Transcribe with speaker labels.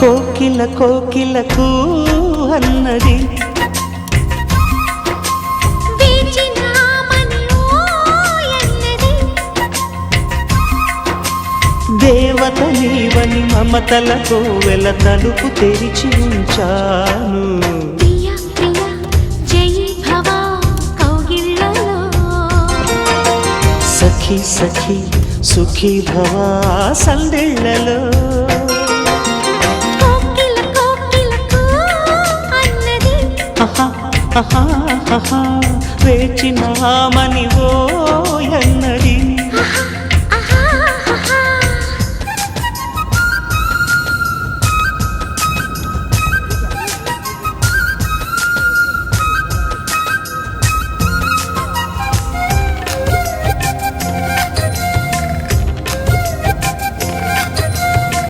Speaker 1: కోకిల కోకిలకు అన్నది దేవత నీవని మమతలతో వెల తలుపు తెరిచి ఉంచాను. సఖీ సఖీ సుఖీ భవా సందెళ్ళలో వేచినామని ఓ